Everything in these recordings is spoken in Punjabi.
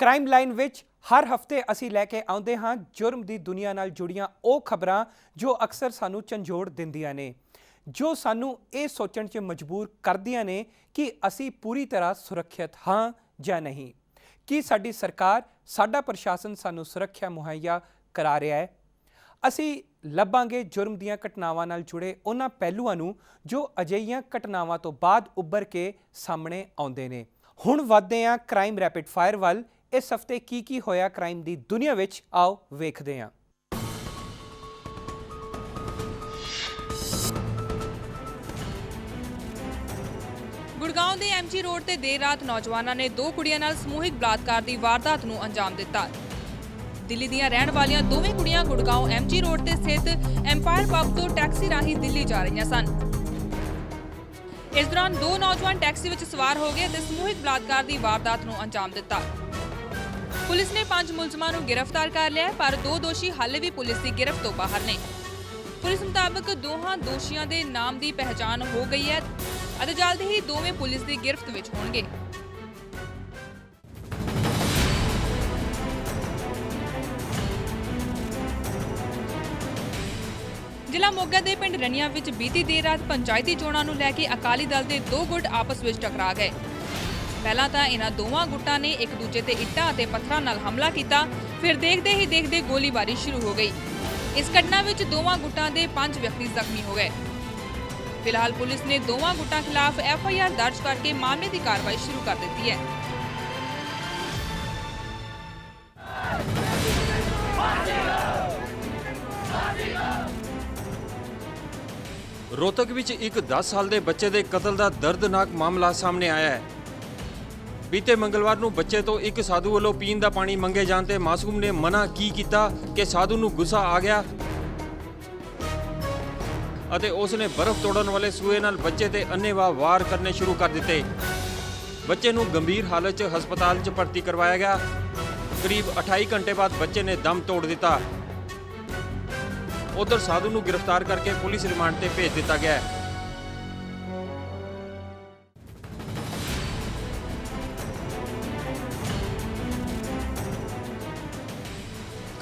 क्राइम लाइन विच हर हफ्ते असी लैके आउंदे हां जुर्म दी दुनिया नाल जुड़ियां ਉਹ खबरां जो अक्सर सानू झंझोड़ दिंदियां ने, जो सानू ये सोचण च मजबूर करदियां ने कि असी पूरी तरह सुरक्षित हाँ ਜਾਂ नहीं, कि साडी सरकार साडा प्रशासन सानू सुरक्षा मुहैया करा रहा है। असी ਲੱਭਾਂਗੇ जुर्म ਦੀਆਂ ਘਟਨਾਵਾਂ ਨਾਲ जुड़े ਉਹਨਾਂ ਪਹਿਲੂਆਂ ਨੂੰ जो ਅਜਿਹੀਆਂ ਘਟਨਾਵਾਂ ਤੋਂ ਬਾਅਦ ਉੱਭਰ ਕੇ ਸਾਹਮਣੇ ਆਉਂਦੇ ਨੇ। ਹੁਣ ਵਧਦੇ ਹਾਂ ਕ੍ਰਾਈਮ ਰੈਪਿਡ ਫਾਇਰ ਵੱਲ। इस हफ्ते की होया क्राइम दी दुनिया विच, आओ वेखदे हां। गुड़गांव के MG रोड ते देर रात नौजवानों ने दो कुड़ियां नाल समूहिक बलात्कार की वारदात नूं अंजाम दिता। दिल्ली दीआं रहण वालियां दोवें कुड़ियां गुड़गांव MG रोड ते स्थित एम्पायर पब तो टैक्सी राही दिल्ली जा रही सन। इस दौरान दो नौजवान टैक्सी विच सवार हो गए ते समूहिक बलात्कार की वारदात नूं अंजाम दिता। पुलिस ने 5 मुलजमां नूं गिरफ्तार कर लिया, पर 2 दोषी हाले भी पुलिस की गिरफ्त तो बाहर ने। पुलिस मुताबिक दोहां दोषियों के नाम की पहचान हो गई है और जल्द ही दोवें पुलिस की गिरफ्त विच होणगे। जिला मोगा के पिंड रनिया विच बीती देर रात पंचायती चोणां नूं लैके अकाली दल के 2 गुट आपस में टकरा गए। पहला तो इन्हां दोवां गुटां ने एक दूजे ते इट्टां अते पत्थरां नाल हमला किया, फिर देखते ही देखते गोलीबारी शुरू हो गई। इस घटना विच दोवां गुटां दे 5 व्यक्ति जख्मी हो गए। फिलहाल पुलिस ने दोवां गुटां खिलाफ FIR दर्ज करके मामले की कार्रवाई शुरू कर दी है। रोहतक विच एक 10 साल के बच्चे के कतल का दर्दनाक मामला सामने आया है। बीते मंगलवार ਨੂੰ ਬੱਚੇ ਤੋਂ ਇੱਕ ਸਾਧੂ ਵੱਲੋਂ ਪੀਣ ਦਾ ਪਾਣੀ ਮੰਗੇ ਜਾਣ ਤੇ ਮਾਸੂਮ ਨੇ ਮਨਾ ਕੀ ਕੀਤਾ ਕਿ ਸਾਧੂ ਨੂੰ ਗੁੱਸਾ ਆ ਗਿਆ ਅਤੇ ਉਸ ਨੇ ਬਰਫ਼ ਤੋੜਨ ਵਾਲੇ ਸੂਏ ਨਾਲ ਬੱਚੇ ਤੇ ਅੰਨ੍ਹੇਵਾਹ ਵਾਰ ਕਰਨੇ ਸ਼ੁਰੂ ਕਰ ਦਿੱਤੇ। ਬੱਚੇ ਨੂੰ ਗੰਭੀਰ ਹਾਲਤ 'ਚ ਹਸਪਤਾਲ 'ਚ ਭਰਤੀ ਕਰਵਾਇਆ ਗਿਆ। ਕਰੀਬ 28 ਘੰਟੇ ਬਾਅਦ ਬੱਚੇ ਨੇ ਦਮ ਤੋੜ ਦਿੱਤਾ। ਉਧਰ ਸਾਧੂ ਨੂੰ ਗ੍ਰਿਫਤਾਰ ਕਰਕੇ ਪੁਲਿਸ ਰਿਮਾਂਡ ਤੇ ਭੇਜ ਦਿੱਤਾ ਗਿਆ ਹੈ।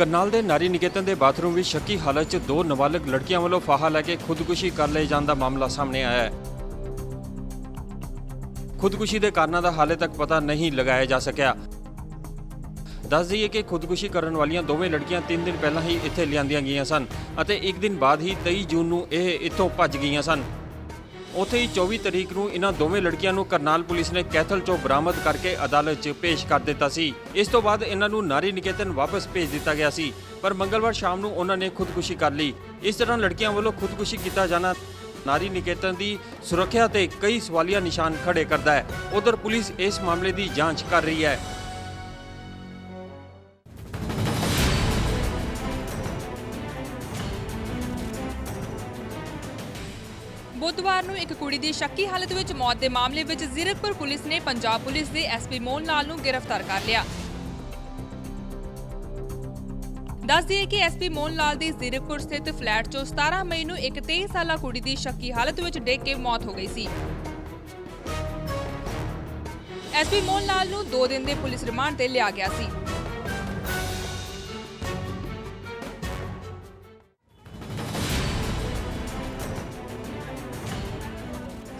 करनाल के नारी निकेतन के बाथरूम में शक्की हालत च 2 नाबालिग लड़कियां वालों फाहा लैके खुदकुशी कर ले जाने का मामला सामने आया है। खुदकुशी के कारणों का हाले तक पता नहीं लगाया जा सकिया। दस दईए कि खुदकुशी करने वाली दोवें लड़कियां 3 दिन पहला ही इत्थे लियांदियां गईयां सन अते एक दिन बाद ही 23 जून नूं इह इत्थों भज गईयां सन। उत्थे ही 24 तरीक नूं इन्हां दोवें लड़कियां नूं करनाल पुलिस ने कैथल चों बरामद करके अदालत 'च पेश कर दिता सी। इस तो बाद इन्हां नूं नारी निकेतन वापस भेज दिता गया सी, पर मंगलवार शाम नूं उन्हां ने खुदकुशी कर ली। इस तरह लड़कियां वालों खुदकुशी किया जाना नारी निकेतन की सुरक्षा ते कई सवालिया निशान खड़े करता है। उधर पुलिस इस मामले की जांच कर रही है। बुधवार नूं एक कुड़ी दी शक्की हालत विच मौत के मामले विच जीरकपुर पुलिस ने पंजाब पुलिस के SP मोहन लाल नूं गिरफ्तार कर लिया। दस दिए कि SP मोहन लाल दी जीरकपुर स्थित फ्लैट चों 17 मई नूं एक 23 साला कुड़ी दी शक्की हालत विच डिग के मौत हो गई सी। SP मोहन लाल नूं 2 दिन के पुलिस रिमांड ते लिया गया सी।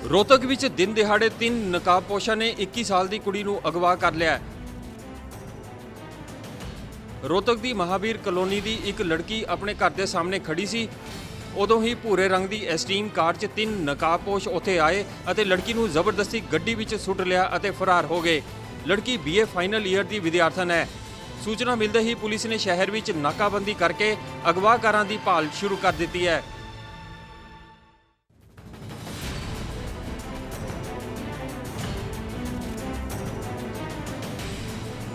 रोहतक विच दिन दिहाड़े 3 नकाबपोशां ने 21 साल की कुड़ी नूं अगवा कर लिया। रोहतक की महावीर कलोनी की एक लड़की अपने घर के सामने खड़ी सी। उदों ही भूरे रंग की एस्टीम कार 'च 3 नकाबपोश उत्थे आए और लड़की नूं जबरदस्ती गड्डी विच सुट लिया और फरार हो गए। लड़की BA फाइनल ईयर की विद्यार्थन है। सूचना मिलते ही पुलिस ने शहर विच नाकाबंदी करके अगवाकारां की भाल शुरू कर दी है।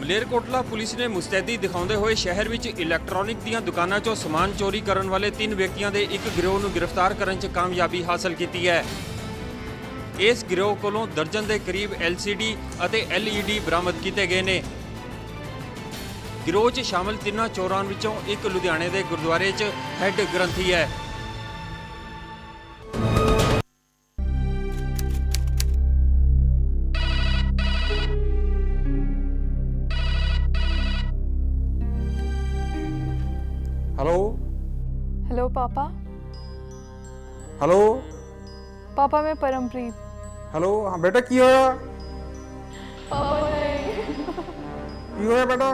मलेरकोटला पुलिस ने मुस्तैदी दिखाते हुए शहर में इलैक्ट्रॉनिक दीआं दुकानां चों समान चोरी करने वाले 3 व्यक्तियों के एक गिरोह नूं गिरफ्तार करने च कामयाबी हासिल की है। इस गिरोह कोलों दर्जन के करीब LCD और LED बरामद किए गए ने। गिरोह च शामिल 3 चोरां विचों एक लुधियाने के गुरुद्वारे च हैड ग्रंथी है। हेलो हेलो पापा। हेलो पापा मैं परमप्रीत। हेलो हाँ बेटा की होया पापा नहीं की होया बेटा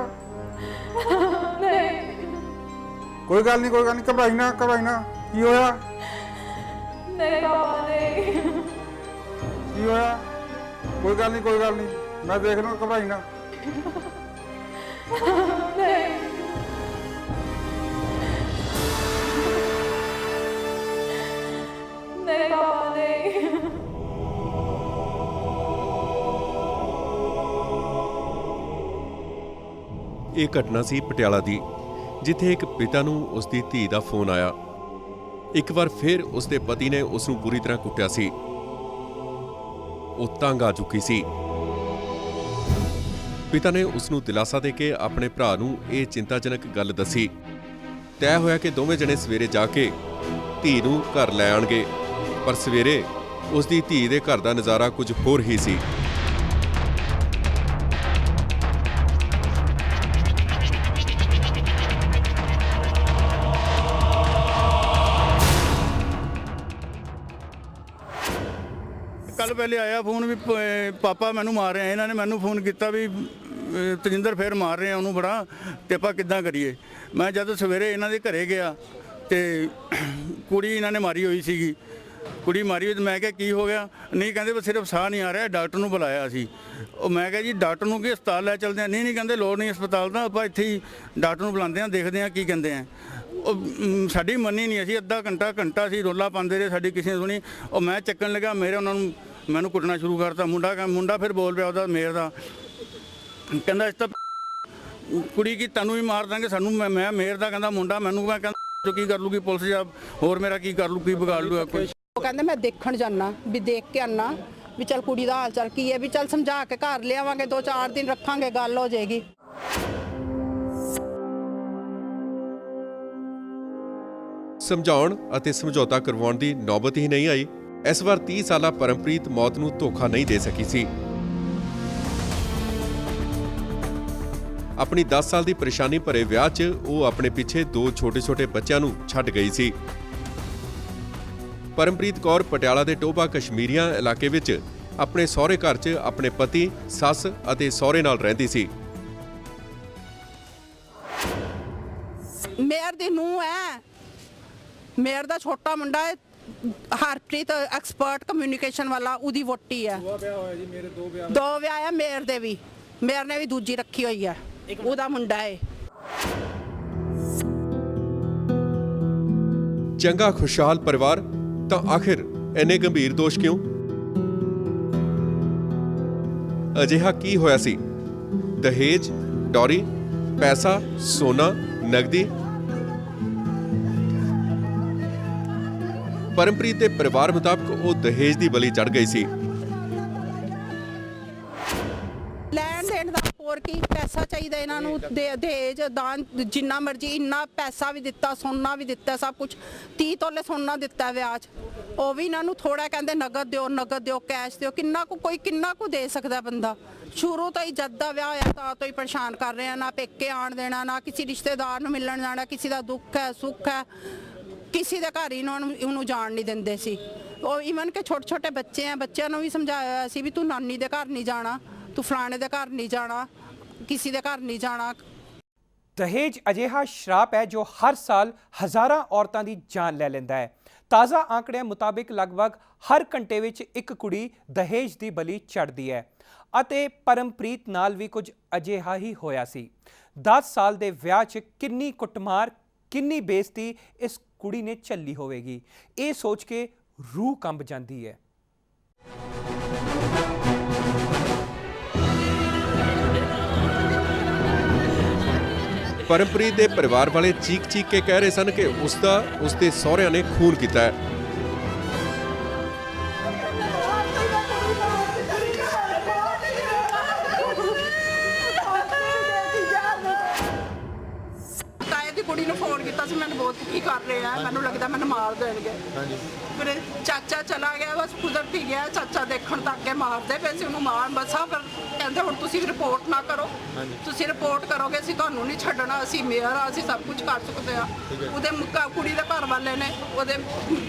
कोई गल नहीं घबराई ना की होया नहीं पापा नहीं की होया कोई गल नहीं मैं देख लूँ घबराई ना नहीं पापा नहीं। ਇਹ ਘਟਨਾ ਸੀ ਪਟਿਆਲਾ ਦੀ, ਜਿੱਥੇ ਇੱਕ ਪਿਤਾ ਨੂੰ ਉਸ ਦੀ ਧੀ ਦਾ ਫੋਨ ਆਇਆ। ਇੱਕ ਵਾਰ ਫਿਰ ਉਸ ਦੇ ਪਤੀ ਨੇ ਉਸ ਨੂੰ ਬੁਰੀ ਤਰ੍ਹਾਂ ਕੁੱਟਿਆ ਸੀ। ਉਹ ਤੰਗ ਆ ਚੁੱਕੀ ਸੀ। ਪਿਤਾ ਨੇ ਉਸ ਨੂੰ ਦਿਲਾਸਾ ਦੇ ਕੇ ਆਪਣੇ ਭਰਾ ਨੂੰ ਇਹ ਚਿੰਤਾਜਨਕ ਗੱਲ ਦੱਸੀ। ਤੈਅ ਹੋਇਆ ਕਿ ਦੋਵੇਂ ਜਣੇ ਸਵੇਰੇ ਜਾ ਕੇ ਧੀ ਨੂੰ ਘਰ ਲੈ ਆਣਗੇ, ਪਰ ਸਵੇਰੇ ਉਸ ਦੀ ਧੀ ਦੇ ਘਰ ਦਾ ਨਜ਼ਾਰਾ ਕੁਝ ਹੋਰ ਹੀ ਸੀ। ਕੱਲ ਪਹਿਲੇ ਆਇਆ ਫੋਨ ਵੀ ਪਾਪਾ ਮੈਨੂੰ ਮਾਰ ਰਹੇ ਆ। ਇਹਨਾਂ ਨੇ ਮੈਨੂੰ ਫੋਨ ਕੀਤਾ ਵੀ ਤਜਿੰਦਰ ਫੇਰ ਮਾਰ ਰਹੇ ਆ ਉਹਨੂੰ ਬੜਾ, ਤੇ ਆਪਾਂ ਕਿੱਦਾਂ ਕਰੀਏ। ਮੈਂ ਜਦ ਸਵੇਰੇ ਇਹਨਾਂ ਦੇ ਘਰੇ ਗਿਆ ਤੇ ਕੁੜੀ ਇਹਨਾਂ ਨੇ ਮਾਰੀ ਹੋਈ ਸੀਗੀ। ਕੁੜੀ ਮਾਰੀ ਹੋਈ ਤੇ ਮੈਂ ਕਿਹਾ ਕੀ ਹੋ ਗਿਆ? ਨਹੀਂ ਕਹਿੰਦੇ ਬਸ ਸਿਰਫ ਸਾਹ ਨਹੀਂ ਆ ਰਿਹਾ, ਡਾਕਟਰ ਨੂੰ ਬੁਲਾਇਆ ਸੀ। ਉਹ ਮੈਂ ਕਿਹਾ ਜੀ ਡਾਕਟਰ ਨੂੰ ਕੀ ਹਸਪਤਾਲ ਲੈ ਚੱਲਦੇ ਆ? ਨਹੀਂ ਕਹਿੰਦੇ ਲੋੜ ਨਹੀਂ ਹਸਪਤਾਲ ਦਾ, ਆਪਾਂ ਇੱਥੇ ਹੀ ਡਾਕਟਰ ਨੂੰ ਬੁਲਾਉਂਦੇ ਆ, ਦੇਖਦੇ ਆ ਕੀ ਕਹਿੰਦੇ ਆ। ਉਹ ਸਾਡੀ ਮੰਨੀ ਨਹੀਂ। ਅਸੀਂ ਅੱਧਾ ਘੰਟਾ ਅਸੀਂ ਰੋਲਾ ਪਾਉਂਦੇ ਰਹੇ, ਸਾਡੀ ਕਿਸੇ ਨੇ ਸੁਣੀ। ਉਹ ਮੈਂ ਚੱਕਣ ਲੱਗਾ, ਮੈਨੂੰ ਕੁੱਟਣਾ ਸ਼ੁਰੂ ਕਰਤਾ। ਮੁੰਡਾ ਫਿਰ ਬੋਲ ਪਿਆ ਉਹਦਾ ਮੇਰ ਦਾ, ਕਹਿੰਦਾ ਇਸ ਤਾਂ ਕੁੜੀ ਕੀ ਤੈਨੂੰ ਵੀ ਮਾਰ ਦਾਂਗੇ ਸਾਨੂੰ। ਮੈਂ ਮੇਰ ਦਾ ਕਹਿੰਦਾ ਮੁੰਡਾ ਮੈਨੂੰ ਮੈਂ ਕਹਿੰਦਾ ਕੀ ਕਰ ਲੂਗੀ ਪੁਲਿਸ, ਜਾਂ ਹੋਰ ਮੇਰਾ ਕੀ ਕਰ ਲੂ, ਕੀ ਵਿਗਾੜ ਲੂਗਾ ਕੋਈ। ਉਹ ਕਹਿੰਦੇ ਮੈਂ ਦੇਖਣ ਜਾਣਾ ਵੀ ਦੇਖ ਕੇ ਆਣਾ ਵੀ ਚੱਲ ਕੁੜੀ ਦਾ ਹਾਲ ਚਾਲ ਕੀ ਹੈ, ਵੀ ਚੱਲ ਸਮਝਾ ਕੇ ਘਰ ਲਿਆਵਾਂਗੇ, 2-4 ਦਿਨ ਰੱਖਾਂਗੇ, ਗੱਲ ਹੋ ਜਾਏਗੀ। ਸਮਝਾਉਣ ਅਤੇ ਸਮਝੌਤਾ ਕਰਵਾਉਣ ਦੀ ਨੌਬਤ ਹੀ ਨਹੀਂ ਆਈ। ਇਸ ਵਾਰ 30 ਸਾਲਾ ਪਰਮਪ੍ਰੀਤ ਮੌਤ ਨੂੰ ਧੋਖਾ ਨਹੀਂ ਦੇ ਸਕੀ ਸੀ। ਆਪਣੀ 10 ਸਾਲ ਦੀ ਪਰੇਸ਼ਾਨੀ ਭਰੇ ਵਿਆਹ 'ਚ ਉਹ ਆਪਣੇ ਪਿੱਛੇ 2 ਛੋਟੇ-ਛੋਟੇ ਬੱਚਿਆਂ ਨੂੰ ਛੱਡ ਗਈ ਸੀ। ਪਰਮਪ੍ਰੀਤ ਕੌਰ ਪਟਿਆਲਾ ਦੇ ਟੋਭਾ ਕਸ਼ਮੀਰੀਆਂ ਇਲਾਕੇ ਵਿੱਚ ਆਪਣੇ ਸਹੁਰੇ ਘਰ 'ਚ ਆਪਣੇ ਪਤੀ, ਸੱਸ ਅਤੇ ਸਹੁਰੇ ਨਾਲ ਰਹਿੰਦੀ ਸੀ। ਮੇਰ ਦੀ ਨੂੰਹ ਹੈ, ਮੇਰ ਦਾ ਛੋਟਾ ਮੁੰਡਾ ਹੈ ਹਰਪ੍ਰੀਤ, ਐਕਸਪਰਟ ਕਮਿਊਨੀਕੇਸ਼ਨ ਵਾਲਾ, ਉਹਦੀ ਵੋਟੀ ਹੈ। ਦੋ ਵਿਆਹ ਆ ਮੇਰ ਦੇ ਵੀ, ਮੇਰ ਨੇ ਵੀ ਦੂਜੀ ਰੱਖੀ ਹੋਈ ਹੈ, ਉਹਦਾ ਮੁੰਡਾ ਹੈ। ਚੰਗਾ ਖੁਸ਼ਹਾਲ ਪਰਿਵਾਰ, ਤਾਂ ਆਖਿਰ ਇੰਨੇ ਗੰਭੀਰ ਦੋਸ਼ ਕਿਉਂ? ਅਜਿਹਾ ਕੀ ਹੋਇਆ ਸੀ? ਦਹੇਜ, ਡੌਰੀ, ਪੈਸਾ, ਸੋਨਾ, ਨਗਦੀ। ਪਰਮਪ੍ਰੀਤ ਦੇ ਪਰਿਵਾਰ ਮੁਤਾਬਕ ਉਹ ਦਹੇਜ ਦੀ ਬਲੀ ਚੜ੍ਹ ਗਈ ਸੀ। ਲੈਣ ਦੇਣ ਦਾ ਹੋਰ ਕੀ, ਪੈਸਾ ਚਾਹੀਦਾ ਇਹਨਾਂ ਨੂੰ, ਦਹੇਜ ਦਾਨ ਜਿੰਨਾ ਮਰਜ਼ੀ, ਇੰਨਾ ਪੈਸਾ ਵੀ ਦਿੱਤਾ, ਸੋਨਾ ਵੀ ਦਿੱਤਾ, ਸਭ ਕੁਝ। 30 ਤੋਲੇ ਸੋਨਾ ਦਿੱਤਾ ਵਿਆਹ 'ਚ, ਉਹ ਵੀ ਇਹਨਾਂ ਨੂੰ ਥੋੜਾ ਕਹਿੰਦੇ ਨਗਦ ਦਿਓ, ਕੈਸ਼ ਦਿਓ। ਕਿੰਨਾ ਕੁ ਦੇ ਸਕਦਾ ਬੰਦਾ? ਸ਼ੁਰੂ ਤੋਂ ਹੀ ਜਦ ਦਾ ਵਿਆਹ ਹੋਇਆ ਤਾਂ ਤੋਂ ਹੀ ਪਰੇਸ਼ਾਨ ਕਰ ਰਹੇ ਆ, ਨਾ ਪੇਕੇ ਆਣ ਦੇਣਾ, ਨਾ ਕਿਸੇ ਰਿਸ਼ਤੇਦਾਰ ਨੂੰ ਮਿਲਣ ਜਾਣਾ, ਕਿਸੇ ਦਾ ਦੁੱਖ ਹੈ ਸੁੱਖ ਹੈ, ਕਿਸੇ ਦੇ ਘਰ ਹੀ ਉਹਨੂੰ ਜਾਣ ਨਹੀਂ ਦਿੰਦੇ ਸੀ। ਉਹ ਈਵਨ ਕਿ ਛੋਟੇ ਬੱਚੇ ਆ, ਬੱਚਿਆਂ ਨੂੰ ਵੀ ਸਮਝਾਇਆ ਹੋਇਆ ਸੀ ਵੀ ਤੂੰ ਨਾਨੀ ਦੇ ਘਰ ਨਹੀਂ ਜਾਣਾ, ਤੂੰ ਫਲਾਣੇ ਦੇ ਘਰ ਨਹੀਂ ਜਾਣਾ, ਕਿਸੇ ਦੇ ਘਰ ਨਹੀਂ ਜਾਣਾ। ਦਹੇਜ ਅਜਿਹਾ ਸ਼ਰਾਪ ਹੈ ਜੋ ਹਰ ਸਾਲ ਹਜ਼ਾਰਾਂ ਔਰਤਾਂ ਦੀ ਜਾਨ ਲੈ ਲੈਂਦਾ ਹੈ। ਤਾਜ਼ਾ ਆંકੜਿਆਂ ਮੁਤਾਬਿਕ ਲਗਭਗ ਹਰ ਘੰਟੇ ਵਿੱਚ ਇੱਕ ਕੁੜੀ ਦਹੇਜ ਦੀ ਬਲੀ ਚੜ੍ਹਦੀ ਹੈ ਅਤੇ ਪਰਮਪ੍ਰੀਤ ਨਾਲ ਵੀ ਕੁਝ ਅਜਿਹਾ ਹੀ ਹੋਇਆ ਸੀ। 10 ਸਾਲ ਦੇ ਵਿਆਹ 'ਚ ਕਿੰਨੀ ਕੁੱਟਮਾਰ, ਕਿੰਨੀ ਬੇਇੱਜ਼ਤੀ ਇਸ ਕੁੜੀ ਨੇ ਝੱਲੀ ਹੋਵੇਗੀ, ਇਹ ਸੋਚ ਕੇ ਰੂਹ ਕੰਬ ਜਾਂਦੀ ਹੈ। ਪਰਮਪ੍ਰੀਤ ਦੇ ਪਰਿਵਾਰ ਵਾਲੇ ਚੀਕ ਕੇ ਕਹਿ ਰਹੇ ਸਨ ਕਿ ਉਸ ਦੇ ਸਹੁਰਿਆਂ ਨੇ ਖੂਨ ਕੀਤਾ ਹੈ। ਕੁੜੀ ਨੂੰ ਫੋਨ ਕੀਤਾ ਸੀ, ਮੈਨੂੰ ਬਹੁਤ ਕੀ ਕਰ ਰਹੇ ਆ, ਮੈਨੂੰ ਲੱਗਦਾ ਮੈਨੂੰ ਮਾਰ ਦੇਣਗੇ। ਫਿਰ ਚਾਚਾ ਚਲਾ ਗਿਆ, ਬਸ ਕੁਦਰਤੀ ਗਿਆ ਚਾਚਾ ਦੇਖਣ ਤੱਕ ਕੇ ਮਾਰਦੇ ਪਏ ਸੀ ਉਹਨੂੰ, ਮਾਰ ਬਸਾ ਪਰ ਜਾਂਦੇ ਹੁਣ ਤੁਸੀਂ ਰਿਪੋਰਟ ਨਾ ਕਰੋ ਤੁਸੀਂ ਰਿਪੋਰਟ ਕਰੋਗੇ ਅਸੀਂ ਤੁਹਾਨੂੰ ਨਹੀਂ ਛੱਡਣਾ ਅਸੀਂ ਮੇਅਰ ਆ ਅਸੀਂ ਸਭ ਕੁਝ ਕਰ ਸਕਦੇ ਆ ਉਹਦੇ ਕੁੜੀ ਦੇ ਘਰ ਵਾਲੇ ਨੇ ਉਹਦੇ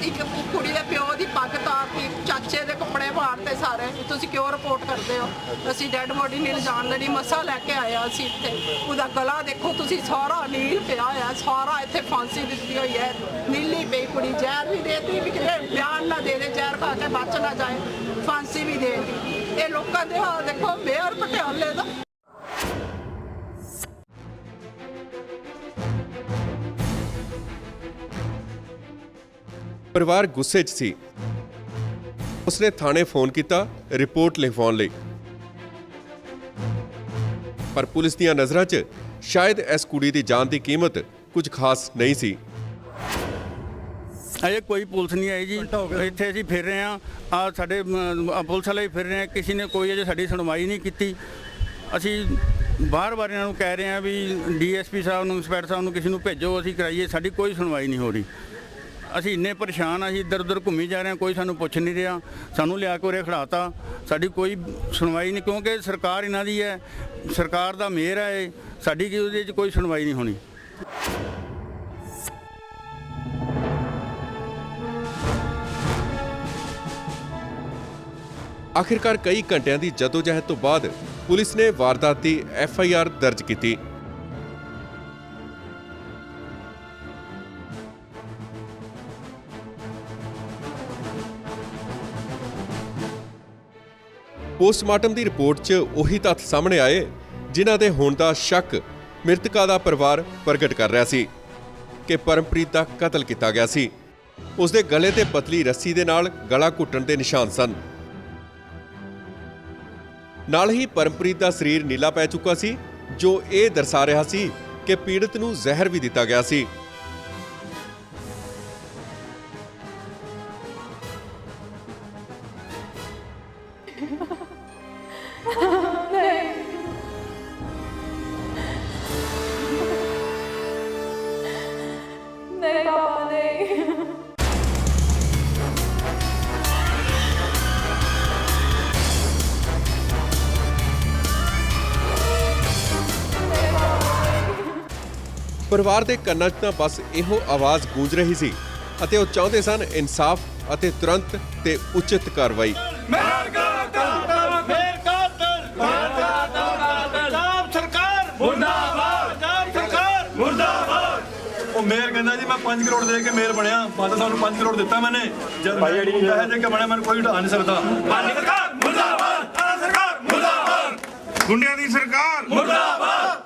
ਇੱਕ ਕੁੜੀ ਦੇ ਪਿਓ ਦੀ ਪੱਗ ਤਾਰਤੀ ਚਾਚੇ ਦੇ ਕੱਪੜੇ ਪਾੜਤੇ ਸਾਰੇ ਤੁਸੀਂ ਕਿਉਂ ਰਿਪੋਰਟ ਕਰਦੇ ਹੋ ਅਸੀਂ ਡੈੱਡ ਬੋਡੀ ਨਹੀਂ ਲਿਜਾਣ ਦੇਣੀ ਮਸਾ ਲੈ ਕੇ ਆਇਆ ਅਸੀਂ ਇੱਥੇ ਉਹਦਾ ਗਲਾ ਦੇਖੋ ਤੁਸੀਂ ਸਾਰਾ ਨੀਲ ਪਿਆ ਹੋਇਆ ਸਾਰਾ ਇੱਥੇ ਫਾਂਸੀ ਦਿੱਤੀ ਹੋਈ ਹੈ ਨੀਲੀ ਪਈ ਕੁੜੀ ਜ਼ਹਿਰ ਵੀ ਦੇਤੀ ਵੀ ਕਿਤੇ ਬਿਆਨ ਨਾ ਦੇ ਦੇ ਜ਼ਹਿਰ ਖਾ ਕੇ ਬਚ ਨਾ ਜਾਏ ਫਾਂਸੀ ਵੀ ਦੇਤੀ ਇਹ ਲੋਕਾਂ ਦੇ ਹਾਲ ਦੇਖੋ ਮੇਅਰ ਪਟਿਆਲੇ ਦਾ ਪਰਿਵਾਰ ਗੁੱਸੇ 'ਚ ਸੀ। ਉਸਨੇ ਥਾਣੇ ਫੋਨ ਕੀਤਾ ਰਿਪੋਰਟ ਲਿਖਵਾਉਣ ਲਈ, ਪਰ ਪੁਲਿਸ ਦੀਆਂ ਨਜ਼ਰਾਂ 'ਚ ਸ਼ਾਇਦ ਇਸ ਕੁੜੀ ਦੀ ਜਾਨ ਦੀ ਕੀਮਤ ਕੁਝ ਖਾਸ ਨਹੀਂ ਸੀ। ਅਜੇ ਕੋਈ ਪੁਲਿਸ ਨਹੀਂ ਆਈ ਜੀ ਇੱਥੇ ਅਸੀਂ ਫਿਰ ਰਹੇ ਆ ਸਾਡੇ ਪੁਲਿਸ ਵਾਲੇ ਫਿਰ ਰਹੇ ਆ ਕਿਸੇ ਨੇ ਕੋਈ ਅਜੇ ਸਾਡੀ ਸੁਣਵਾਈ ਨਹੀਂ ਕੀਤੀ। ਅਸੀਂ ਬਾਰ-ਬਾਰ ਇਹਨਾਂ ਨੂੰ ਕਹਿ ਰਹੇ ਆ ਵੀ ਡੀਐਸਪੀ ਸਾਹਿਬ ਨੂੰ ਇੰਸਪੈਕਟਰ ਸਾਹਿਬ ਨੂੰ ਕਿਸੇ ਨੂੰ ਭੇਜੋ ਅਸੀਂ ਕਰਾਈਏ ਸਾਡੀ ਕੋਈ ਸੁਣਵਾਈ ਨਹੀਂ ਹੋ ਰਹੀ। ਅਸੀਂ ਇੰਨੇ ਪਰੇਸ਼ਾਨ ਆ ਅਸੀਂ ਇੱਧਰ ਉੱਧਰ ਘੁੰਮੀ ਜਾ ਰਹੇ ਹਾਂ ਕੋਈ ਸਾਨੂੰ ਪੁੱਛ ਨਹੀਂ ਰਿਹਾ ਸਾਨੂੰ ਲਿਆ ਕੇ ਉਰੇ ਖੜਾਤਾ ਸਾਡੀ ਕੋਈ ਸੁਣਵਾਈ ਨਹੀਂ ਕਿਉਂਕਿ ਸਰਕਾਰ ਇਹਨਾਂ ਦੀ ਹੈ ਸਰਕਾਰ ਦਾ ਮਿਹਰ ਹੈ ਇਹ ਸਾਡੀ ਕੀ ਉਹਦੇ 'ਚ ਕੋਈ ਸੁਣਵਾਈ ਨਹੀਂ ਹੋਣੀ। ਆਖਿਰਕਾਰ ਕਈ ਘੰਟਿਆਂ ਦੀ ਜਦੋਜਹਿਦ ਤੋਂ ਬਾਅਦ ਪੁਲਿਸ ਨੇ ਵਾਰਦਾਤ ਦੀ FIR ਦਰਜ ਕੀਤੀ। ਪੋਸਟਮਾਰਟਮ ਦੀ ਰਿਪੋਰਟ 'ਚ ਉਹੀ ਤੱਥ ਸਾਹਮਣੇ ਆਏ ਜਿਨ੍ਹਾਂ ਦੇ ਹੋਣ ਦਾ ਸ਼ੱਕ ਮ੍ਰਿਤਕਾ ਦਾ ਪਰਿਵਾਰ ਪ੍ਰਗਟ ਕਰ ਰਿਹਾ ਸੀ ਕਿ ਪਰਮਪ੍ਰੀਤ ਦਾ ਕਤਲ ਕੀਤਾ ਗਿਆ ਸੀ। ਉਸਦੇ ਗਲੇ ਤੇ ਪਤਲੀ ਰੱਸੀ ਦੇ ਨਾਲ ਗਲਾ ਘੁੱਟਣ ਦੇ ਨਿਸ਼ਾਨ ਸਨ। ਨਾਲ ਹੀ ਪਰਮਪ੍ਰੀਤ ਦਾ ਸਰੀਰ ਨੀਲਾ ਪੈ ਚੁੱਕਾ ਸੀ ਜੋ ਇਹ ਦਰਸਾ ਰਿਹਾ ਸੀ ਕਿ ਪੀੜਤ ਨੂੰ ਜ਼ਹਿਰ ਵੀ ਦਿੱਤਾ ਗਿਆ ਸੀ। नहीं पापा नहीं ਪਰਿਵਾਰ ਦੇ ਕੰਨਾਂ 'ਚ ਤਾਂ ਬਸ ਇਹੋ ਆਵਾਜ਼ ਗੂੰਜ ਰਹੀ ਸੀ ਅਤੇ ਉਹ ਚਾਹੁੰਦੇ ਸਨ ਇਨਸਾਫ ਅਤੇ ਤੁਰੰਤ ਤੇ ਉਚਿਤ ਕਾਰਵਾਈ। ਉਹ ਮੇਅਰ ਕਹਿੰਦਾ ਜੀ ਮੈਂ 5 ਕਰੋੜ ਦੇ ਕੇ ਮੇਅਰ ਬਣਿਆ ਮਾਤਾ ਤੁਹਾਨੂੰ 5 ਕਰੋੜ ਦਿੱਤਾ ਮੈਨੇ ਜਦ ਪੈਸੇ ਦੇ ਕੇ ਬਣਿਆ ਮੈਨੂੰ ਕੋਈ ਢਾ ਨਹੀਂ ਸਕਦਾ। ਸਰਕਾਰ ਮੁਰਦਾਬਾਦ ਸਰਕਾਰ ਮੁਰਦਾਬਾਦ ਗੁੰਡਿਆਂ ਦੀ ਸਰਕਾਰ ਮੁਰਦਾਬਾਦ।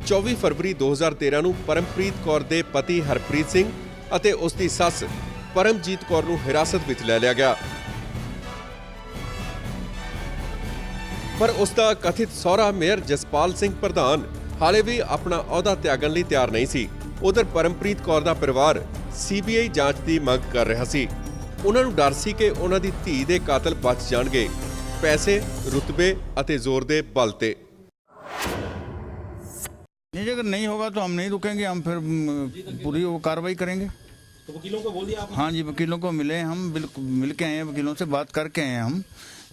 24 ਫਰਵਰੀ 2013 ਨੂੰ ਪਰਮਪ੍ਰੀਤ ਕੌਰ ਦੇ ਪਤੀ ਹਰਪ੍ਰੀਤ ਸਿੰਘ ਅਤੇ ਉਸ ਦੀ ਸੱਸ ਪਰਮਜੀਤ ਕੌਰ ਨੂੰ ਹਿਰਾਸਤ ਵਿੱਚ ਲੈ ਲਿਆ ਗਿਆ, ਪਰ ਉਸ ਦਾ ਕਥਿਤ ਸਹੁਰਾ ਮੇਅਰ ਜਸਪਾਲ ਸਿੰਘ ਪ੍ਰਧਾਨ ਹਾਲੇ ਵੀ ਆਪਣਾ ਅਹੁਦਾ ਤਿਆਗਣ ਲਈ ਤਿਆਰ ਨਹੀਂ ਸੀ। ਉਧਰ ਪਰਮਪ੍ਰੀਤ ਕੌਰ ਦਾ ਪਰਿਵਾਰ CBI ਜਾਂਚ ਦੀ ਮੰਗ ਕਰ ਰਿਹਾ ਸੀ। ਉਹਨਾਂ ਨੂੰ ਡਰ ਸੀ ਕਿ ਉਹਨਾਂ ਦੀ ਧੀ ਦੇ ਕਾਤਲ ਬਚ ਜਾਣਗੇ ਪੈਸੇ, ਰੁਤਬੇ ਅਤੇ ਜ਼ੋਰ ਦੇ ਬਲ ਤੇ। नहीं अगर नहीं होगा तो हम नहीं रुकेंगे हम फिर पूरी वो कार्रवाई करेंगे। तो वकीलों को बोल दिया आपने? हाँ जी वकीलों को मिले हम बिल्कुल मिल के आए हैं वकीलों से बात करके आए हैं हम।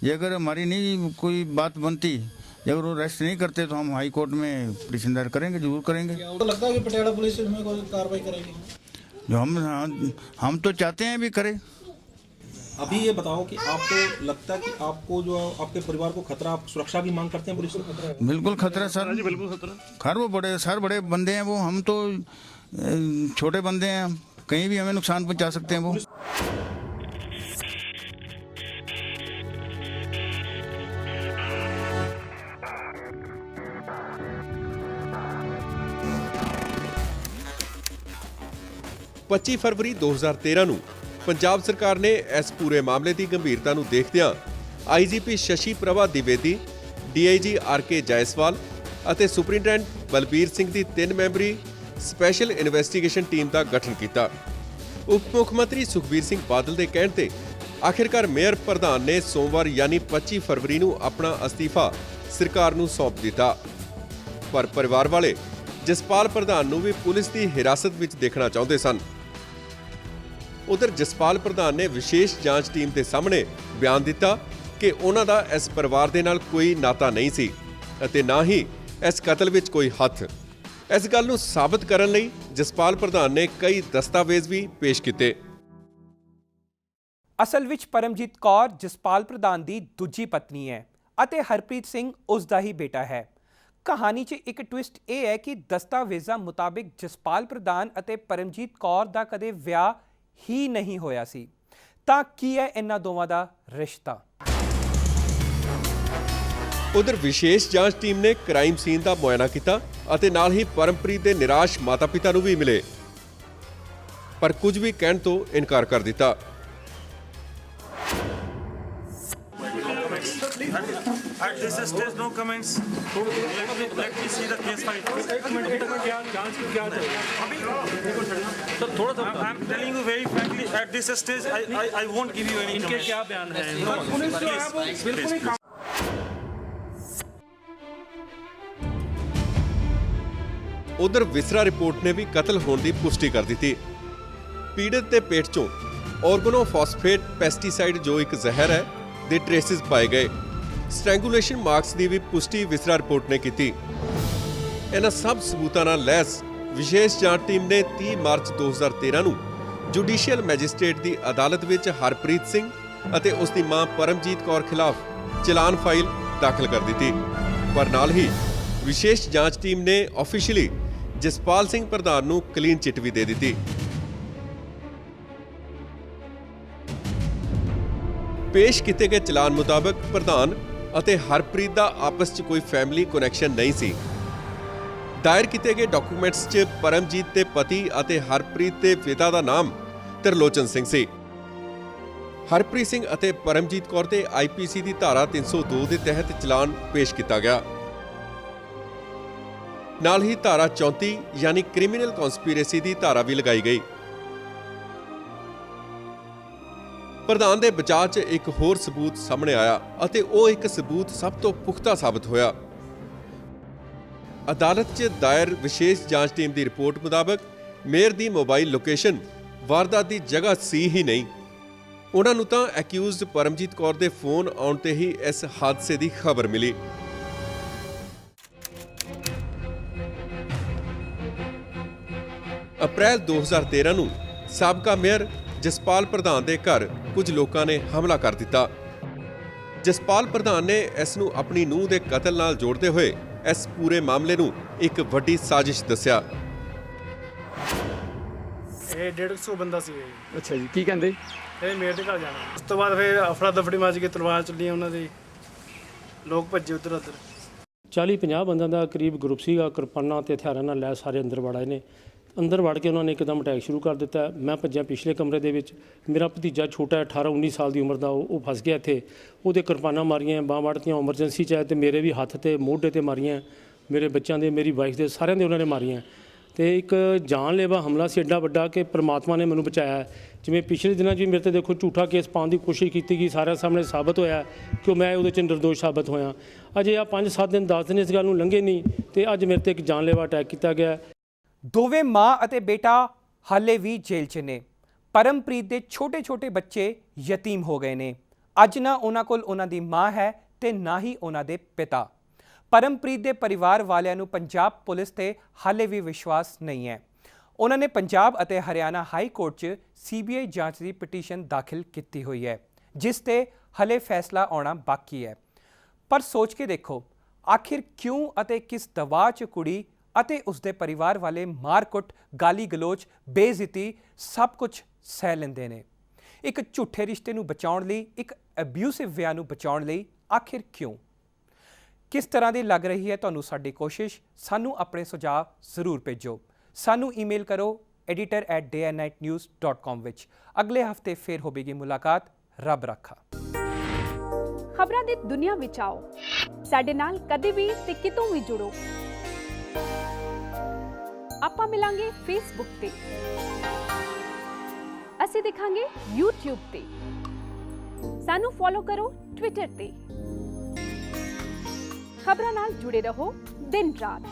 ये अगर हमारी नहीं कोई बात बनती अगर वो अरेस्ट नहीं करते तो हम हाई कोर्ट में पिटीशन दायर करेंगे जरूर करेंगे। तो लगता है कि पटियाला पुलिस इसमें कोई कार्रवाई करेगी जो हम तो चाहते हैं भी करे। अभी ये बताओ कि आपको लगता है कि आपको जो आपके परिवार को खतरा आप सुरक्षा की मांग करते हैं पुलिस से? बिल्कुल खतरा सर जी बिल्कुल खतरा। खैर वो बड़े बंदे हैं वो हम तो छोटे बंदे हैं कहीं भी हमें नुकसान पहुंचा सकते हैं वो। पच्ची फरवरी 2013 ਨੂੰ ਪੰਜਾਬ ਸਰਕਾਰ ਨੇ ਇਸ ਪੂਰੇ ਮਾਮਲੇ ਦੀ ਗੰਭੀਰਤਾ ਨੂੰ ਦੇਖਦਿਆਂ IGP ਸ਼ਸ਼ੀ ਪ੍ਰਭਾ ਦਿਵੇਦੀ, DIG RK ਜਾਇਸਵਾਲ ਅਤੇ ਸੁਪਰਿੰਟੈਂਡੈਂਟ ਬਲਬੀਰ ਸਿੰਘ ਦੀ 3 ਮੈਂਬਰੀ ਸਪੈਸ਼ਲ ਇਨਵੈਸਟੀਗੇਸ਼ਨ ਟੀਮ ਦਾ ਗਠਨ ਕੀਤਾ। ਉਪ ਮੁੱਖ ਮੰਤਰੀ ਸੁਖਬੀਰ ਸਿੰਘ ਬਾਦਲ ਦੇ ਕਹਿਣ ਤੇ ਆਖਿਰਕਾਰ ਮੇਅਰ ਪ੍ਰਧਾਨ ਨੇ ਸੋਮਵਾਰ ਯਾਨੀ 25 ਫਰਵਰੀ ਨੂੰ ਆਪਣਾ ਅਸਤੀਫਾ ਸਰਕਾਰ ਨੂੰ ਸੌਂਪ ਦਿੱਤਾ, ਪਰ ਪਰਿਵਾਰ ਵਾਲੇ ਜਸਪਾਲ ਪ੍ਰਧਾਨ ਨੂੰ ਵੀ ਪੁਲਿਸ ਦੀ ਹਿਰਾਸਤ ਵਿੱਚ ਦੇਖਣਾ ਚਾਹੁੰਦੇ ਸਨ। ਉਧਰ ਜਸਪਾਲ ਪ੍ਰਧਾਨ ਨੇ ਵਿਸ਼ੇਸ਼ ਜਾਂਚ ਟੀਮ ਦੇ ਸਾਹਮਣੇ ਬਿਆਨ ਦਿੱਤਾ ਕਿ ਉਹਨਾਂ ਦਾ ਇਸ ਪਰਿਵਾਰ ਦੇ ਨਾਲ ਕੋਈ ਨਾਤਾ ਨਹੀਂ ਸੀ ਅਤੇ ਨਾ ਹੀ ਇਸ ਕਤਲ ਵਿੱਚ ਕੋਈ ਹੱਥ। ਇਸ ਗੱਲ ਨੂੰ ਸਾਬਤ ਕਰਨ ਲਈ ਜਸਪਾਲ ਪ੍ਰਧਾਨ ਨੇ ਕਈ ਦਸਤਾਵੇਜ਼ ਵੀ ਪੇਸ਼ ਕੀਤੇ। ਅਸਲ ਵਿੱਚ ਪਰਮਜੀਤ ਕੌਰ ਜਸਪਾਲ ਪ੍ਰਧਾਨ ਦੀ ਦੂਜੀ ਪਤਨੀ ਹੈ ਅਤੇ ਹਰਪ੍ਰੀਤ ਸਿੰਘ ਉਸ ਦਾ ਹੀ ਬੇਟਾ ਹੈ। ਕਹਾਣੀ 'ਚ ਇੱਕ ਟਵਿਸਟ ਇਹ ਹੈ ਕਿ ਦਸਤਾਵੇਜ਼ਾਂ ਮੁਤਾਬਿਕ ਜਸਪਾਲ ਪ੍ਰਧਾਨ ਅਤੇ ਪਰਮਜੀਤ ਕੌਰ ਦਾ ਕਦੇ ਵਿਆਹ ਹੀ ਨਹੀਂ ਹੋਇਆ ਸੀ। ਤਾਂ ਕੀ ਹੈ ਇਹਨਾਂ ਦੋਵਾਂ ਦਾ ਰਿਸ਼ਤਾ? ਉਧਰ ਵਿਸ਼ੇਸ਼ ਜਾਂਚ ਟੀਮ ਨੇ ਕ੍ਰਾਈਮ ਸੀਨ ਦਾ ਮੁਆਇਨਾ ਕੀਤਾ ਅਤੇ ਨਾਲ ਹੀ ਪਰਮਪ੍ਰੀਤ ਦੇ ਨਿਰਾਸ਼ ਮਾਤਾ-ਪਿਤਾ ਨੂੰ ਵੀ ਮਿਲੇ, ਪਰ ਕੁਝ ਵੀ ਕਹਿਣ ਤੋਂ ਇਨਕਾਰ ਕਰ ਦਿੱਤਾ। At this stage, no comments. Let me see the case file. I'm telling you very frankly, at this stage, I won't give you any comments. इनके क्या बयान है? Please. ਉਧਰ ਵਿਸਰਾ ਰਿਪੋਰਟ ਨੇ ਵੀ ਕਤਲ ਹੋਣ ਦੀ ਪੁਸ਼ਟੀ ਕਰ ਦਿੱਤੀ। ਪੀੜਤ ਦੇ ਪੇਟ 'ਚੋਂ ਆਰਗਨੋਫਾਸਫੇਟ ਪੈਸਟੀਸਾਈਡ ਜੋ ਇੱਕ ਜ਼ਹਿਰ ਹੈ ਦੇ ਟ੍ਰੇਸਿਸ ਪਾਏ ਗਏ। ਸਟ੍ਰੈਂਗੂਲੇਸ਼ਨ ਮਾਰਕਸ ਦੀ ਵੀ ਪੁਸ਼ਟੀ ਵਿਸਰਾ ਰਿਪੋਰਟ ਨੇ ਕੀਤੀ। ਇਹਨਾਂ ਸਭ ਸਬੂਤਾਂ ਨਾਲ ਲੈਸ ਵਿਸ਼ੇਸ਼ ਜਾਂਚ ਟੀਮ ਨੇ 30 ਮਾਰਚ 2013 ਨੂੰ ਜੁਡੀਸ਼ੀਅਲ ਮੈਜਿਸਟ੍ਰੇਟ ਦੀ ਅਦਾਲਤ ਵਿੱਚ ਹਰਪ੍ਰੀਤ ਸਿੰਘ ਅਤੇ ਉਸ ਦੀ ਮਾਂ ਪਰਮਜੀਤ ਕੌਰ ਖਿਲਾਫ ਚਲਾਨ ਫਾਈਲ ਦਾਖਲ ਕਰ ਦਿੱਤੀ। ਪਰ ਨਾਲ ਹੀ ਵਿਸ਼ੇਸ਼ ਜਾਂਚ ਟੀਮ ਨੇ ਆਫੀਸ਼ੀਅਲੀ ਜਸਪਾਲ ਸਿੰਘ ਪ੍ਰਧਾਨ ਨੂੰ ਕਲੀਨ ਚਿੱਟ ਵੀ ਦੇ ਦਿੱਤੀ। ਪੇਸ਼ ਕੀਤੇ ਗਏ ਚਲਾਨ ਮੁਤਾਬਕ ਪ੍ਰਧਾਨ ਅਤੇ ਹਰਪ੍ਰੀਤ ਦਾ ਆਪਸ 'ਚ ਕੋਈ ਫੈਮਿਲੀ ਕਨੈਕਸ਼ਨ ਨਹੀਂ ਸੀ। ਦਾਇਰ ਕੀਤੇ ਗਏ ਡਾਕੂਮੈਂਟਸ 'ਚ ਪਰਮਜੀਤ ਦੇ ਪਤੀ ਅਤੇ ਹਰਪ੍ਰੀਤ ਦੇ ਪਿਤਾ ਦਾ ਨਾਮ ਤਰਲੋਚਨ ਸਿੰਘ ਸੀ। ਹਰਪ੍ਰੀਤ ਸਿੰਘ ਅਤੇ ਪਰਮਜੀਤ ਕੌਰ ਤੇ ਆਈਪੀਸੀ ਦੀ ਧਾਰਾ 302 ਦੇ ਤਹਿਤ ਚਲਾਨ ਪੇਸ਼ ਕੀਤਾ ਗਿਆ। ਨਾਲ ਹੀ ਧਾਰਾ 34 ਯਾਨੀ ਕ੍ਰਿਮੀਨਲ ਕਨਸਪੀਰੇਸੀ ਦੀ ਧਾਰਾ ਵੀ ਲਗਾਈ ਗਈ। ਪ੍ਰਧਾਨ ਦੇ ਬਚਾਅ 'ਚ ਇੱਕ ਹੋਰ ਸਬੂਤ ਸਾਹਮਣੇ ਆਇਆ ਅਤੇ ਉਹ ਇੱਕ ਸਬੂਤ ਸਭ ਤੋਂ ਪੁਖਤਾ ਸਾਬਤ ਹੋਇਆ। ਅਦਾਲਤ 'ਚ ਦਾਇਰ ਵਿਸ਼ੇਸ਼ ਜਾਂਚ ਟੀਮ ਦੀ ਰਿਪੋਰਟ ਮੁਤਾਬਕ ਮੇਅਰ ਦੀ ਮੋਬਾਈਲ ਲੋਕੇਸ਼ਨ ਵਾਰਦਾਤ ਦੀ ਜਗ੍ਹਾ ਸੀ ਹੀ ਨਹੀਂ। ਉਹਨਾਂ ਨੂੰ ਤਾਂ ਐਕਿਊਜ਼ਡ ਪਰਮਜੀਤ ਕੌਰ ਦੇ ਫੋਨ ਆਉਣ ਤੇ ਹੀ ਇਸ ਹਾਦਸੇ ਦੀ ਖਬਰ ਮਿਲੀ। ਅਪ੍ਰੈਲ 2013 ਨੂੰ ਸਾਬਕਾ ਮੇਅਰ ਜਸਪਾਲ ਪ੍ਰਧਾਨ ਦੇ ਘਰ ਕੁਝ ਲੋਕਾਂ ਨੇ ਹਮਲਾ ਕਰ ਦਿੱਤਾ। ਜਸਪਾਲ ਪ੍ਰਧਾਨ ਨੇ ਇਸ ਨੂੰ ਆਪਣੀ ਨੂੰਹ ਦੇ ਕਤਲ ਨਾਲ ਜੋੜਦੇ ਹੋਏ ਇਸ ਪੂਰੇ ਮਾਮਲੇ ਨੂੰ ਇੱਕ ਵੱਡੀ ਸਾਜ਼ਿਸ਼ ਦੱਸਿਆ। ਇਹ 150 ਬੰਦਾ ਸੀ। ਅੱਛਾ ਜੀ, ਕੀ ਕਹਿੰਦੇ? ਇਹ ਮੇਰ ਦੇ ਘਰ ਜਾਣਾ। ਉਸ ਤੋਂ ਬਾਅਦ ਫਿਰ ਅਫੜਾ ਦਫੜੀ ਮੱਚ ਕੇ ਤਲਵਾਰ ਚੱਲੀਆਂ ਉਹਨਾਂ ਦੀ, ਲੋਕ ਭੱਜੇ ਉੱਧਰ ਉੱਧਰ। 40-50 ਬੰਦਿਆਂ ਦਾ ਕਰੀਬ ਗਰੁੱਪ ਸੀਗਾ, ਕਿਰਪਾਨਾਂ ਤੇ ਹਥਿਆਰਾਂ ਨਾਲ ਲੈ ਸਾਰੇ ਅੰਦਰ ਵੜ ਆਏ ਨੇ। ਅੰਦਰ ਵੜ ਕੇ ਉਹਨਾਂ ਨੇ ਇੱਕਦਮ ਅਟੈਕ ਸ਼ੁਰੂ ਕਰ ਦਿੱਤਾ। ਮੈਂ ਭੱਜਿਆ ਪਿਛਲੇ ਕਮਰੇ ਦੇ ਵਿੱਚ। ਮੇਰਾ ਭਤੀਜਾ ਛੋਟਾ 18-19 ਸਾਲ ਦੀ ਉਮਰ ਦਾ, ਉਹ ਫਸ ਗਿਆ ਇੱਥੇ। ਉਹਦੇ ਕਿਰਪਾਨਾਂ ਮਾਰੀਆਂ, ਬਾਂਹ ਵੜਤੀਆਂ, ਐਮਰਜੈਂਸੀ 'ਚ ਆਏ ਤੇ ਮੇਰੇ ਵੀ ਹੱਥ ਤੇ ਮੋਢੇ ਤੇ ਮਾਰੀਆਂ, ਮੇਰੇ ਬੱਚਿਆਂ ਦੇ, ਮੇਰੀ ਵਾਈਫ ਦੇ, ਸਾਰਿਆਂ ਦੇ ਉਹਨਾਂ ਨੇ ਮਾਰੀਆਂ। ਤੇ ਇੱਕ ਜਾਨਲੇਵਾ ਹਮਲਾ ਸੀ ਐਡਾ ਵੱਡਾ ਕਿ ਪ੍ਰਮਾਤਮਾ ਨੇ ਮੈਨੂੰ ਬਚਾਇਆ। ਜਿਵੇਂ ਪਿਛਲੇ ਦਿਨਾਂ 'ਚ ਵੀ ਮੇਰੇ ਤੇ ਦੇਖੋ ਝੂਠਾ ਕੇਸ ਪਾਉਣ ਦੀ ਕੋਸ਼ਿਸ਼ ਕੀਤੀ ਗਈ, ਸਾਰਿਆਂ ਸਾਹਮਣੇ ਸਾਬਤ ਹੋਇਆ ਕਿ ਮੈਂ ਉਹਦੇ 'ਚ ਨਿਰਦੋਸ਼ ਸਾਬਤ ਹੋਇਆ। ਅਜੇ ਆ 5-7 ਦਿਨ 10 ਦਿਨ ਇਸ ਗੱਲ ਨੂੰ ਲੰਘੇ ਨਹੀਂ ਤੇ ਅੱਜ ਮੇਰੇ ਤੇ ਇੱਕ ਜਾਨਲੇਵਾ ਅਟੈਕ ਕੀਤਾ ਗਿਆ। ਦੋਵੇਂ ਮਾਂ ਅਤੇ ਬੇਟਾ ਹਾਲੇ ਵੀ ਜੇਲ੍ਹ 'ਚ ਨੇ। ਪਰਮਪ੍ਰੀਤ ਦੇ ਛੋਟੇ-ਛੋਟੇ ਬੱਚੇ ਯਤੀਮ ਹੋ ਗਏ ਨੇ। ਅੱਜ ਨਾ ਉਹਨਾਂ ਕੋਲ ਉਹਨਾਂ ਦੀ ਮਾਂ ਹੈ ਤੇ ਨਾ ਹੀ ਉਹਨਾਂ ਦੇ ਪਿਤਾ। ਪਰਮਪ੍ਰੀਤ ਦੇ ਪਰਿਵਾਰ ਵਾਲਿਆਂ ਨੂੰ ਪੰਜਾਬ ਪੁਲਿਸ ਤੇ ਹਾਲੇ ਵੀ ਵਿਸ਼ਵਾਸ ਨਹੀਂ ਹੈ। ਉਹਨਾਂ ਨੇ ਪੰਜਾਬ ਅਤੇ ਹਰਿਆਣਾ ਹਾਈ ਕੋਰਟ 'ਚ ਸੀਬੀਆਈ ਜਾਂਚ ਦੀ ਪਟੀਸ਼ਨ ਦਾਖਲ ਕੀਤੀ ਹੋਈ ਹੈ, ਜਿਸ ਤੇ ਹਲੇ ਫੈਸਲਾ ਆਉਣਾ ਬਾਕੀ ਹੈ। ਪਰ ਸੋਚ ਕੇ ਦੇਖੋ, ਆਖਿਰ ਕਿਉਂ ਅਤੇ ਕਿਸ ਦਬਾਅ 'ਚ ਕੁੜੀ ਅਤੇ ਉਸਦੇ ਪਰਿਵਾਰ ਵਾਲੇ ਮਾਰ-ਕੁੱਟ, ਗਾਲੀ ਗਲੋਚ, ਬੇਇੱਜ਼ਤੀ ਸਭ ਕੁਝ ਸਹਿ ਲੈਂਦੇ ਨੇ। ਇੱਕ ਝੂਠੇ ਰਿਸ਼ਤੇ ਨੂੰ ਬਚਾਉਣ ਲਈ, ਇੱਕ ਅਬਿਊਸਿਵ ਵਿਆਹ ਨੂੰ ਬਚਾਉਣ ਲਈ ਆਖਿਰ ਕਿਉਂ? ਕਿਸ ਤਰ੍ਹਾਂ ਦੀ ਲੱਗ ਰਹੀ ਹੈ ਤੁਹਾਨੂੰ ਸਾਡੀ ਕੋਸ਼ਿਸ਼? ਸਾਨੂੰ ਆਪਣੇ ਸੁਝਾਅ ਜ਼ਰੂਰ ਭੇਜੋ। ਸਾਨੂੰ ਈਮੇਲ ਕਰੋ editor@dayandnightnews.com ਵਿੱਚ। ਅਗਲੇ ਹਫਤੇ ਫਿਰ ਹੋਵੇਗੀ ਮੁਲਾਕਾਤ। ਰੱਬ ਰਾਖਾ। ਖਬਰਾਂ ਦੀ ਦੁਨੀਆ ਵਿੱਚ ਆਓ, ਸਾਡੇ ਨਾਲ ਕਦੇ ਵੀ ਤੇ ਕਿਤੋਂ ਵੀ ਜੁੜੋ। ਆਪਾਂ ਮਿਲਾਂਗੇ ਫੇਸਬੁੱਕ ਤੇ, ਅਸੀਂ ਦਿਖਾਂਗੇ YouTube ਤੇ, ਸਾਨੂੰ ਫੋਲੋ ਕਰੋ ਟਵਿੱਟਰ ਤੇ। ਖਬਰਾਂ ਨਾਲ ਜੁੜੇ ਰਹੋ ਦਿਨ ਰਾਤ।